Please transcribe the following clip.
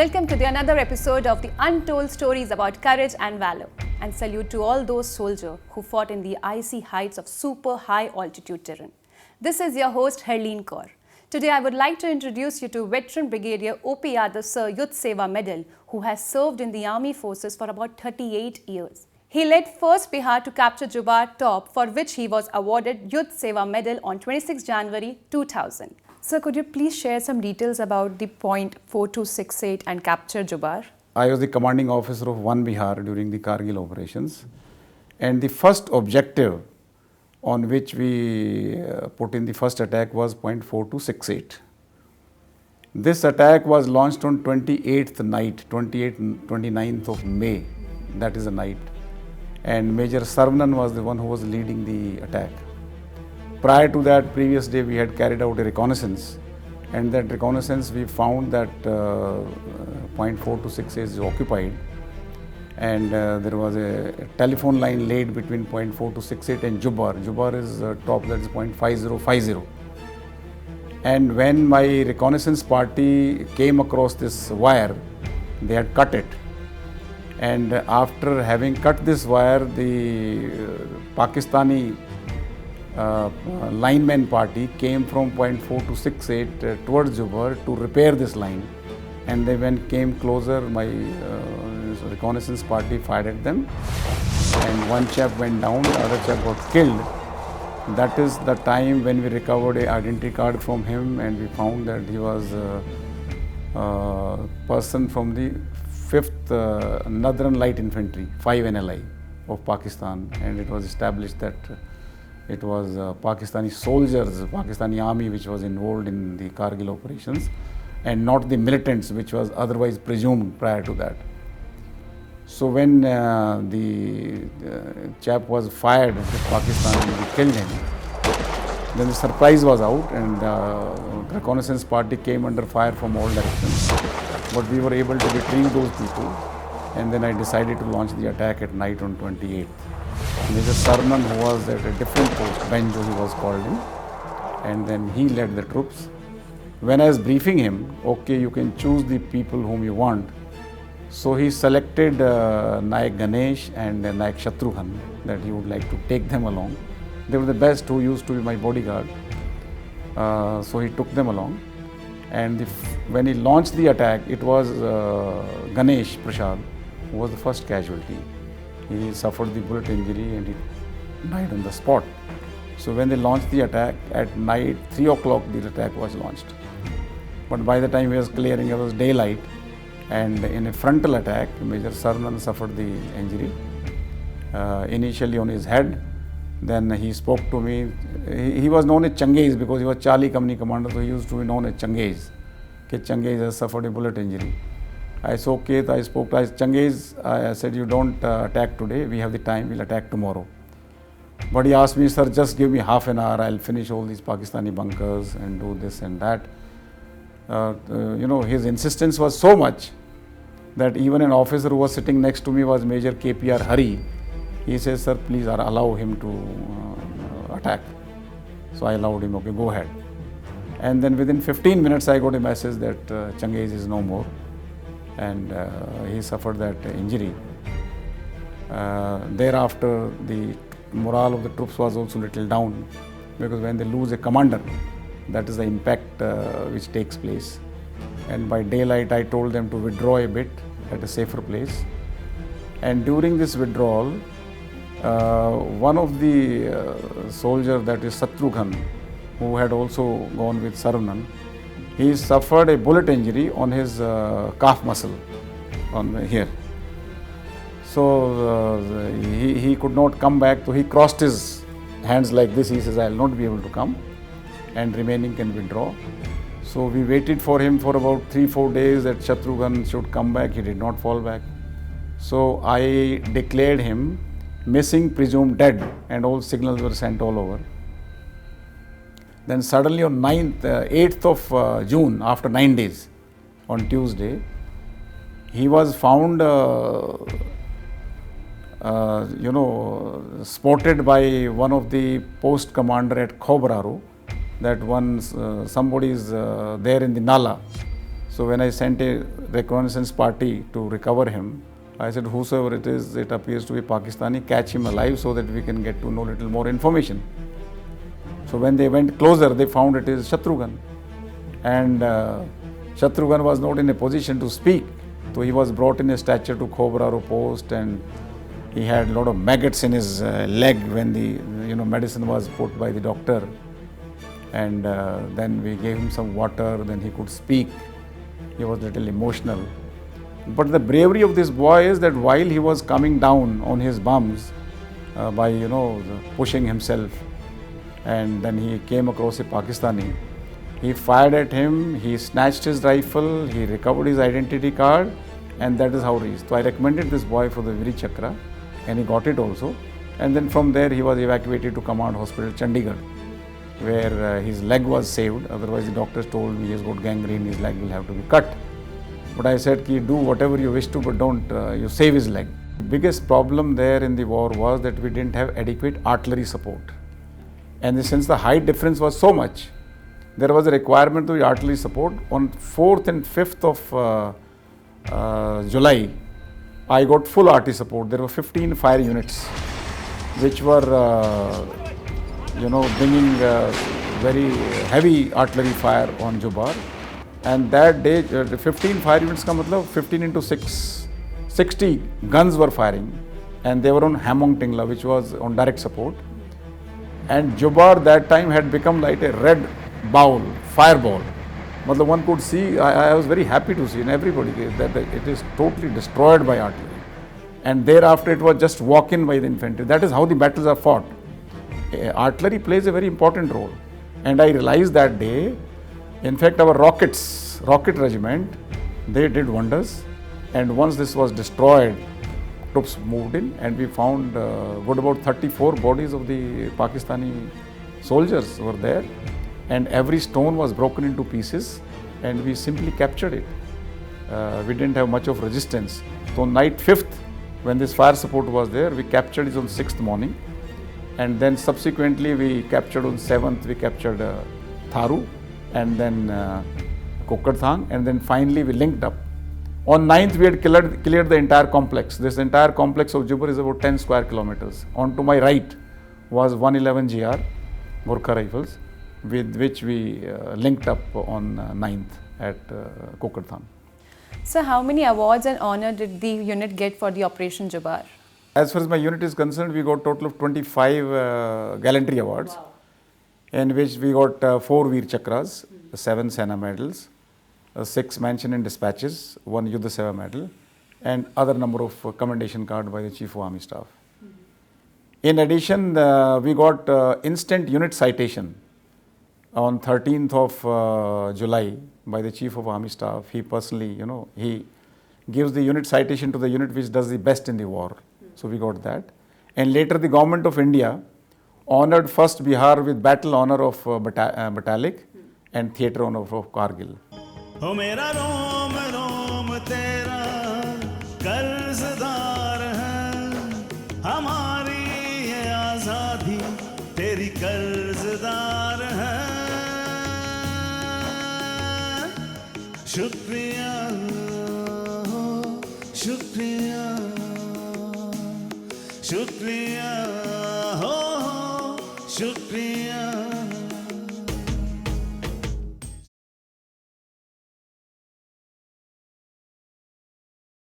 Welcome to another episode of the untold stories about courage and valor. And salute to all those soldiers who fought in the icy heights of super high altitude terrain. This is your host Harleen Kaur. Today I would like to introduce you to veteran Brigadier OP Yadav Sir Yudh Sena Medal, who has served in the army forces for about 38 years. He led First BIHAR to capture Jubar Top, for which he was awarded Yudh Sena Medal on 26 January 2000. Sir, could you please share some details about the point 4268 and capture Jubar? I was the commanding officer of 1 BIHAR during the Kargil operations, and the first objective on which we put in the first attack was point 4268. This attack was launched on 28th night, 29th of May, that is the night, and Major Sarvanan was the one who was leading the attack. Prior to that, previous day, we had carried out a reconnaissance, and that reconnaissance we found that point 4268 is occupied, and there was a telephone line laid between point 4268 and Jubar. Jubar is top, that is point 5050. And when my reconnaissance party came across this wire, they had cut it. And after having cut this wire, the Pakistani lineman party came from point 4268 towards Jubar to repair this line, and they came closer, my reconnaissance party fired at them, and one chap went down, the other chap got killed. That is the time when we recovered an identity card from him, and we found that he was a person from the 5th Northern Light Infantry, 5 NLI of Pakistan, and it was established that it was Pakistani soldiers, Pakistani army which was involved in the Kargil operations, and not the militants which was otherwise presumed prior to that. So when the chap was fired at Pakistan and we killed him, then the surprise was out, and the reconnaissance party came under fire from all directions. But we were able to retrieve those people, and then I decided to launch the attack at night on 28th. Major Sarvanan, who was at a different post, Benjo he was called in, and then he led the troops. When I was briefing him, okay, you can choose the people whom you want. So he selected Naik Ganesh and Naik Shatrughan, that he would like to take them along. They were the best who used to be my bodyguard. So he took them along. And when he launched the attack, it was Ganesh Prasad who was the first casualty. He suffered the bullet injury and he died on the spot. So when they launched the attack at night, 3 o'clock the attack was launched. But by the time he was clearing, it was daylight, and in a frontal attack, Major Sarvanan suffered the injury, initially on his head. Then he spoke to me. He was known as Changiz because he was Charlie Company commander, so he used to be known as Changiz. Okay, Changiz has suffered a bullet injury. I said, okay, I spoke to Changiz. I said, you don't attack today, we have the time, we'll attack tomorrow. But he asked me, sir, just give me half an hour, I'll finish all these Pakistani bunkers and do this and that. His insistence was so much that even an officer who was sitting next to me was Major KPR Hari. He says, sir, please allow him to attack. So I allowed him, okay, go ahead. And then within 15 minutes, I got a message that Changiz is no more, and he suffered that injury. Thereafter, the morale of the troops was also little down, because when they lose a commander, that is the impact which takes place. And by daylight, I told them to withdraw a bit at a safer place. And during this withdrawal, one of the soldiers, that is Shatrughan, who had also gone with Sarvanan, he suffered a bullet injury on his calf muscle, on here. So he could not come back, so he crossed his hands like this. He says, I will not be able to come, and remaining can withdraw. So we waited for him for about 3-4 days that Shatrughan should come back. He did not fall back. So I declared him missing, presumed dead, and all signals were sent all over. Then suddenly on 8th of June, after 9 days, on Tuesday, he was found spotted by one of the post commander at Khobraro, that somebody is there in the Nala. So when I sent a reconnaissance party to recover him, I said, whosoever it is, it appears to be Pakistani, catch him alive so that we can get to know little more information. So when they went closer, they found it is Shatrughan. And Shatrughan was not in a position to speak. So he was brought in a stretcher to Khobraro post, and he had a lot of maggots in his leg when the medicine was put by the doctor. And then we gave him some water, then he could speak. He was a little emotional. But the bravery of this boy is that while he was coming down on his bums by pushing himself, and then he came across a Pakistani, he fired at him, he snatched his rifle, he recovered his identity card, and that is how he is. So I recommended this boy for the Viri Chakra, and he got it also. And then from there he was evacuated to Command Hospital, Chandigarh, where his leg was saved. Otherwise the doctors told me he has got gangrene, his leg will have to be cut. But I said, do whatever you wish to, but don't, you save his leg. The biggest problem there in the war was that we didn't have adequate artillery support. And since the height difference was so much, there was a requirement to artillery support. On 4th and 5th of July, I got full artillery support. There were 15 fire units, which were, bringing very heavy artillery fire on Jubar. And that day, 15 fire units, 15 into 6, 60 guns were firing. And they were on Hamong Tingla, which was on direct support. And Jubar that time had become like a red bowl, fireball. But one could see, I was very happy to see, and everybody, that it is totally destroyed by artillery. And thereafter it was just walk-in by the infantry. That is how the battles are fought. Artillery plays a very important role. And I realized that day, in fact, our rocket regiment, they did wonders. And once this was destroyed, troops moved in, and we found good about 34 bodies of the Pakistani soldiers were there. And every stone was broken into pieces, and we simply captured it. We didn't have much of resistance. So on night 5th, when this fire support was there, we captured it on 6th morning. And then subsequently we captured on 7th, we captured Tharu, and then Kukarthang, and then finally we linked up. On 9th, we had cleared the entire complex. This entire complex of Jubar is about 10 square kilometers. On to my right was 111 GR, Gorkha Rifles, with which we linked up on 9th at Kukarthang. So how many awards and honor did the unit get for the Operation Jubar? As far as my unit is concerned, we got a total of 25 gallantry awards, wow, in which we got 4 Veer Chakras, 7 Sena Medals, 6 mention in dispatches, 1 Yudh Sena Medal, and other number of commendation card by the Chief of Army Staff. In addition, we got instant unit citation on 13th of July by the Chief of Army Staff. He personally, he gives the unit citation to the unit which does the best in the war. So we got that. And later the Government of India honored First BIHAR with Battle Honor of Battalic and Theatre Honor of Kargil. हो मेरा रोम रोम तेरा कर्जदार है, हमारी ये आजादी तेरी कर्जदार है। शुक्रिया शुक्रिया शुक्रिया हो शुक्रिया।